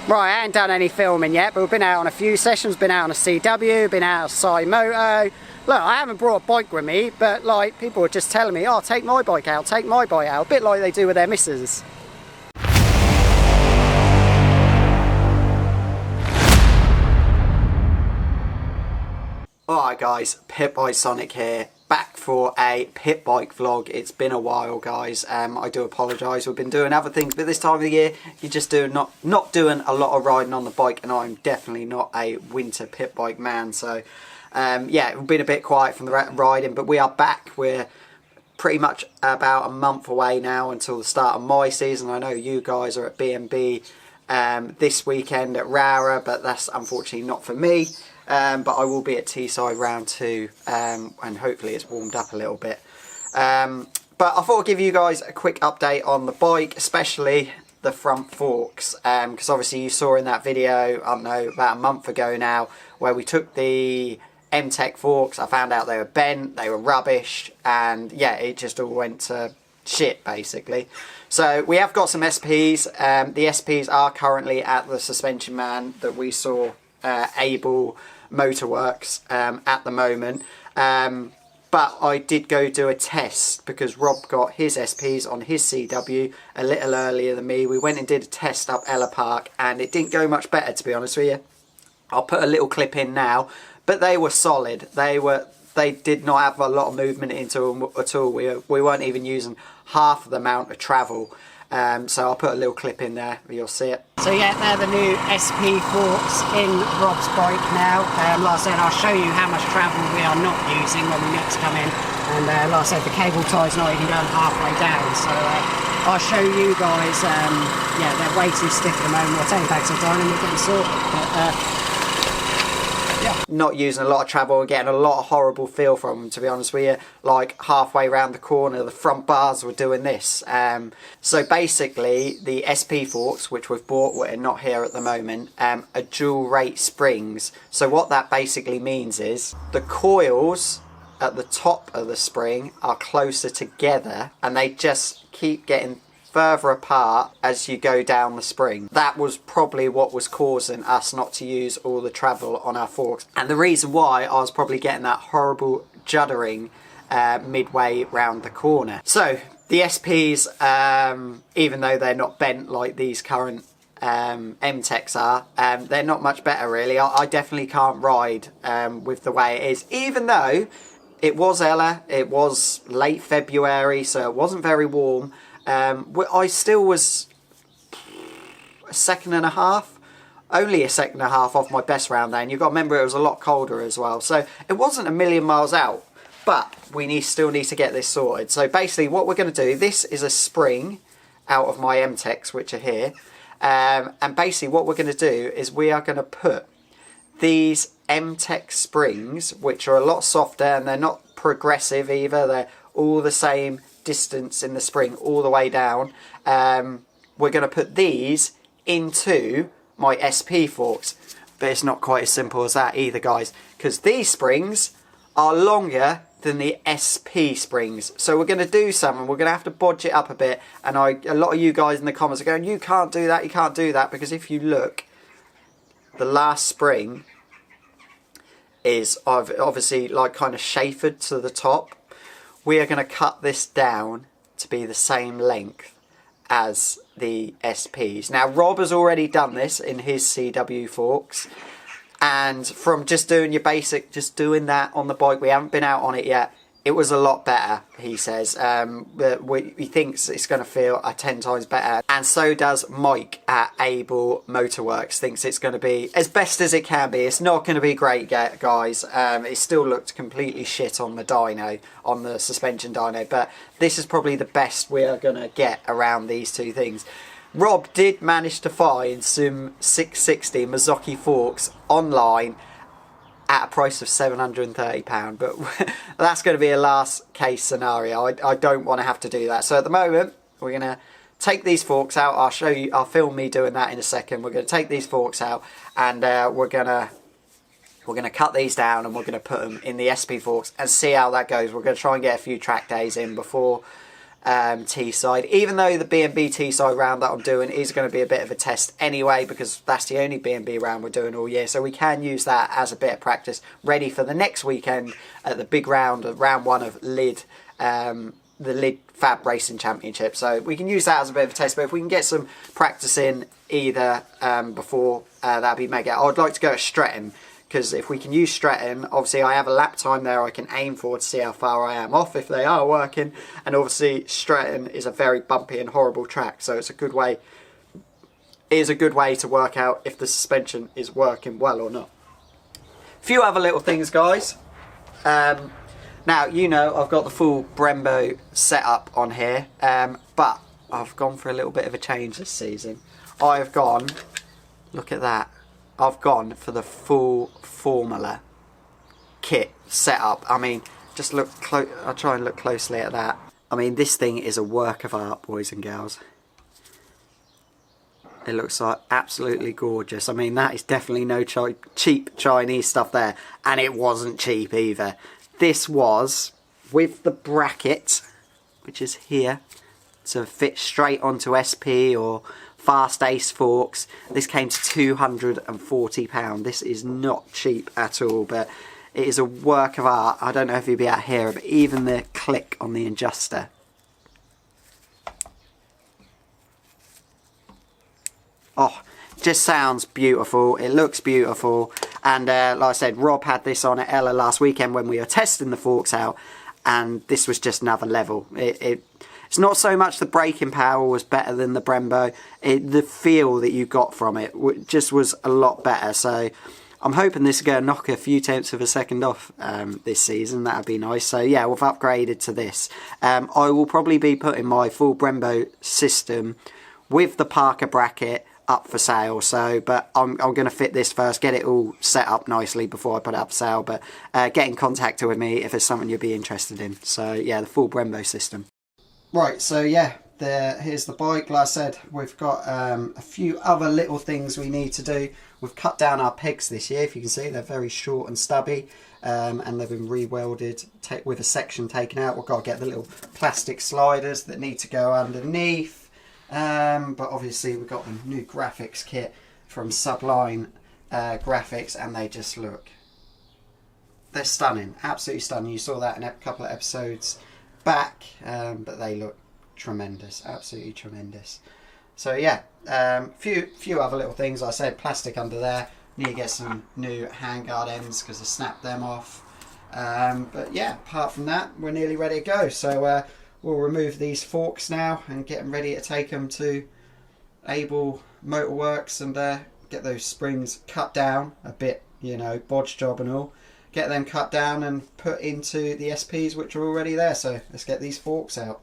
Right, I ain't done any filming yet, but we've been out on a few sessions, been out on a CW, been out on Supermoto. Look, I haven't brought a bike with me, but like, people are just telling me, oh, take my bike out, take my bike out, a bit like they do with their missus. Alright guys, Pitbikesonic here, back for a pit bike vlog. It's been a while guys, I do apologise, we've been doing other things, but this time of the year you're just not doing a lot of riding on the bike, and I'm definitely not a winter pit bike man, so yeah, we've been a bit quiet from the riding, but we are back. We're pretty much about a month away now until the start of my season. I know you guys are at B&B this weekend at Rara, but that's unfortunately not for me. But I will be at Teesside round 2, and hopefully it's warmed up a little bit. But I thought I'd give you guys a quick update on the bike, especially the front forks, because obviously you saw in that video, I don't know, about a month ago now, where we took the M-Tech forks. I found out they were bent, they were rubbish, and yeah, it just all went to shit basically. So we have got some SPs. The SPs are currently at the suspension man that we saw, Able Motorworks, at the moment, but I did go do a test because Rob got his SPs on his CW a little earlier than me. We went and did a test up Ella Park and it didn't go much better, to be honest with you. I'll put a little clip in now, but they were solid. They did not have a lot of movement into them at all. We weren't even using half of the amount of travel. So I'll put a little clip in there, you'll see it. So yeah, they're the new SP forks in Rob's bike now. Like I said, I'll show you how much travel we are not using when we next come in. And like I said, the cable tie's not even going halfway down. So I'll show you guys, yeah, they're way too stiff at the moment. We'll take them back to the dyno and we'll get them sorted. But, yeah. Not using a lot of travel and getting a lot of horrible feel from them, to be honest with you. Like halfway around the corner, the front bars were doing this. So basically, the SP forks, which we've bought, we're not here at the moment, are dual rate springs. So what that basically means is the coils at the top of the spring are closer together and they just keep getting further apart as you go down the spring. That was probably what was causing us not to use all the travel on our forks, and the reason why I was probably getting that horrible juddering midway round the corner. So the SPs, even though they're not bent like these current M-Techs are, they're not much better really. I definitely can't ride with the way it is, even though it was Ella, it was late February, so it wasn't very warm. I still was a second and a half, only a second and a half off my best round there, and you've got to remember it was a lot colder as well, so it wasn't a million miles out, but we still need to get this sorted. So basically what we're going to do, this is a spring out of my M-Techs which are here, and basically what we're going to do is we are going to put these M-Tech springs, which are a lot softer and they're not progressive either, they're all the same distance in the spring all the way down. We're going to put these into my SP forks, but it's not quite as simple as that either guys, because these springs are longer than the SP springs. So we're going to do something, we're going to have to bodge it up a bit, and a lot of you guys in the comments are going, you can't do that, you can't do that, because if you look, the last spring is obviously like kind of chamfered to the top. We are going to cut this down to be the same length as the SPs. Now Rob has already done this in his CW forks, and from just doing your basic, just doing that on the bike, we haven't been out on it yet, it was a lot better, he says. He thinks it's going to feel 10 times better, and so does Mike at Able Motorworks, thinks it's going to be as best as it can be. It's not going to be great guys, it still looked completely shit on the dyno, on the suspension dyno, but this is probably the best we are going to get around these two things. Rob did manage to find some 660 Mazzocchi forks online at a price of £730, but that's going to be a last case scenario. I don't want to have to do that. So at the moment, we're going to take these forks out. I'll show you, I'll film me doing that in a second. We're going to take these forks out, and we're going to cut these down, and we're going to put them in the SP forks and see how that goes. We're going to try and get a few track days in before T-side, even though the B&B T-side round that I'm doing is going to be a bit of a test anyway, because that's the only B&B round we're doing all year, so we can use that as a bit of practice ready for the next weekend at the big round, round one of Lid, the Lid Fab Racing Championship. So we can use that as a bit of a test, but if we can get some practice in either before, that'd be mega. I'd like to go to Stretton, because if we can use Stretton, obviously I have a lap time there I can aim for to see how far I am off if they are working, and obviously Stretton is a very bumpy and horrible track, so it's a good way, to work out if the suspension is working well or not. A few other little things, guys. Now, you know, I've got the full Brembo setup on here, but I've gone for a little bit of a change this season. I've gone, look at that, I've gone for the full Formula kit setup. I mean, just look close. I'll try and look closely at that. I mean, this thing is a work of art, boys and girls. It looks like absolutely gorgeous. I mean, that is definitely no cheap Chinese stuff there, and it wasn't cheap either. This was with the bracket, which is here, to fit straight onto SP or Fast Ace forks. This came to £240. This is not cheap at all, but it is a work of art. I don't know if you'll be able to hear it, but even the click on the adjuster. Oh, just sounds beautiful. It looks beautiful. And like I said, Rob had this on at Ella last weekend when we were testing the forks out, and this was just another level. It's not so much the braking power was better than the Brembo. The feel that you got from it just was a lot better. So I'm hoping this is going to knock a few tenths of a second off this season. That would be nice. So yeah, we've upgraded to this. I will probably be putting my full Brembo system with the Parker bracket up for sale. So, but I'm going to fit this first, get it all set up nicely before I put it up for sale. But get in contact with me if it's something you'd be interested in. So yeah, the full Brembo system. Right, so yeah, here's the bike. Like I said, we've got a few other little things we need to do. We've cut down our pegs this year. If you can see, they're very short and stubby, and they've been re-welded with a section taken out. We've got to get the little plastic sliders that need to go underneath. But obviously we've got the new graphics kit from Sublime Graphics, and they just look, they're stunning, absolutely stunning. You saw that in a couple of episodes back, but they look tremendous, absolutely tremendous. So yeah, few other little things. Like I said, plastic under there, need to get some new handguard ends because I snapped them off. But yeah, apart from that, we're nearly ready to go. So we'll remove these forks now and get them ready to take them to Able Motorworks and get those springs cut down a bit, you know, bodge job and all. Get them cut down and put into the SPs, which are already there. So let's get these forks out.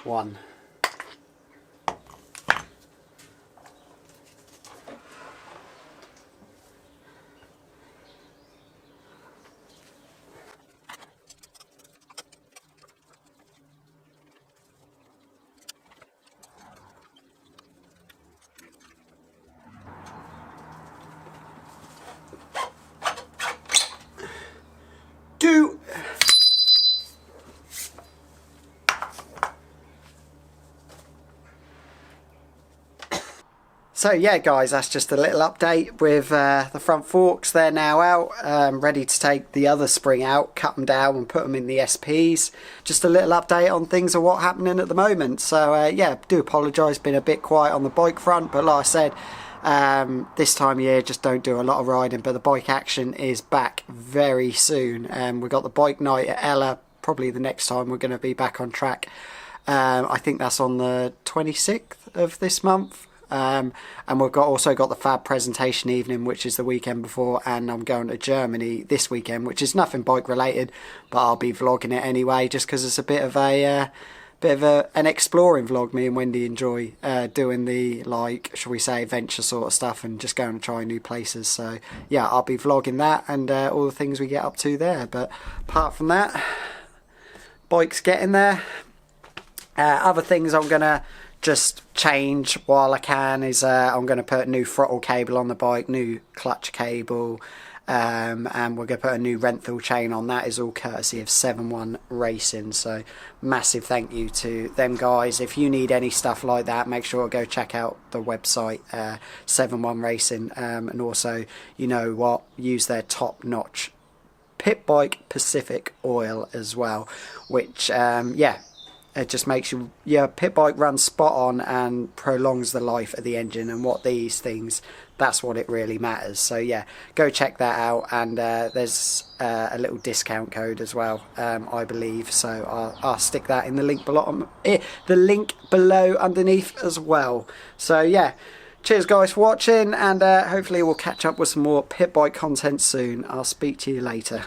One. So yeah guys, that's just a little update with the front forks. They're now out, ready to take the other spring out, cut them down and put them in the SPs. Just a little update on things of what's happening at the moment. So yeah, do apologise, been a bit quiet on the bike front, but like I said, this time of year just don't do a lot of riding, but the bike action is back very soon. We've got the bike night at Ella, probably the next time we're going to be back on track. I think that's on the 26th of this month. And we've also got the Fab presentation evening, which is the weekend before, and I'm going to Germany this weekend, which is nothing bike related, but I'll be vlogging it anyway, just because it's a bit of an exploring vlog. Me and Wendy enjoy doing the, like, shall we say, adventure sort of stuff, and just going to try new places. So yeah, I'll be vlogging that and all the things we get up to there. But apart from that, bike's getting there. Other things I'm gonna just change while I can is I'm going to put a new throttle cable on the bike, new clutch cable, and we're going to put a new Renthal chain on. That is all courtesy of 7-1 Racing, so massive thank you to them guys. If you need any stuff like that, make sure to go check out the website, 7-1 Racing, and also, you know what, use their top-notch Pitbike Pacific oil as well, which yeah, it just makes your pit bike run spot on and prolongs the life of the engine, and what these things, that's what it really matters. So yeah, go check that out, and there's a little discount code as well, I believe, so I'll stick that in the link below underneath as well. So yeah, cheers guys for watching, and hopefully we'll catch up with some more pit bike content soon. I'll speak to you later.